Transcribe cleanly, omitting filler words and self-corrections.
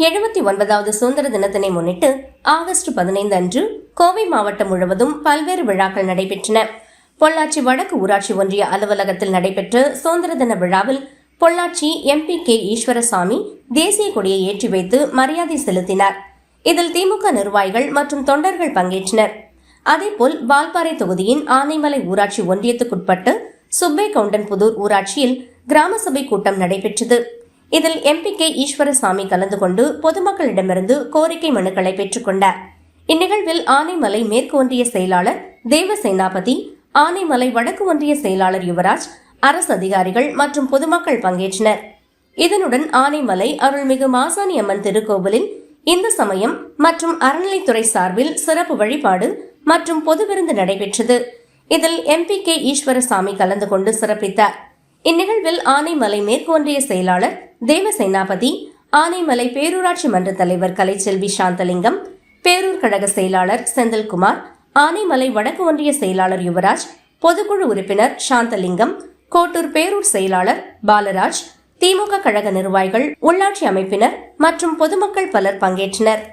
79வது சுதந்திர தினத்தினை முன்னிட்டு ஆகஸ்ட் 15 அன்று கோவை மாவட்டம் முழுவதும் பல்வேறு விழாக்கள் நடைபெற்றன. பொள்ளாச்சி வடக்கு ஊராட்சி ஒன்றிய அலுவலகத்தில் நடைபெற்ற சுதந்திர தின விழாவில் பொள்ளாச்சி MP கே ஈஸ்வரசாமி தேசிய கொடியை ஏற்றி வைத்து மரியாதை செலுத்தினார். இதில் திமுக நிர்வாகிகள் மற்றும் தொண்டர்கள் பங்கேற்றனர். அதேபோல் வால்பாறை தொகுதியின் ஆனைமலை ஊராட்சி ஒன்றியத்துக்குட்பட்டு சுப்பே கவுண்டன்புதூர் ஊராட்சியில் கிராம சபை கூட்டம் நடைபெற்றது. இதில் MP கே ஈஸ்வரசாமி கலந்து கொண்டு பொதுமக்களிடமிருந்து கோரிக்கை மனுக்களை பெற்றுக் கொண்டார். இந்நிகழ்வில் ஆனைமலை மேற்கு ஒன்றிய செயலாளர் தேவசேனாபதி, ஆனைமலை வடக்கு ஒன்றிய செயலாளர் யுவராஜ், அரசு அதிகாரிகள் மற்றும் பொதுமக்கள் பங்கேற்றனர். இதனுடன் ஆனைமலை அருள்மிகு மாசாணி அம்மன் திருக்கோவிலில் இந்து சமயம் மற்றும் அறநிலைத்துறை சார்பில் சிறப்பு வழிபாடு மற்றும் பொது விருந்து நடைபெற்றது. இதில் MP கே ஈஸ்வரசாமி கலந்து கொண்டு சிறப்பித்தார். இந்நிகழ்வில் ஆனைமலை மேற்கு ஒன்றிய செயலாளர் தேவசேனாபதி, ஆனைமலை பேரூராட்சி மன்ற தலைவர் கலைச்செல்வி சாந்தலிங்கம், பேரூர் கழக செயலாளர் செந்தில்குமார், ஆனைமலை வடக்கு ஒன்றிய செயலாளர் யுவராஜ், பொதுக்குழு உறுப்பினர் சாந்தலிங்கம், கோட்டூர் பேரூர் செயலாளர் பாலராஜ், திமுக கழக நிர்வாகிகள், உள்ளாட்சி அமைப்பினர் மற்றும் பொதுமக்கள் பலர் பங்கேற்றனர்.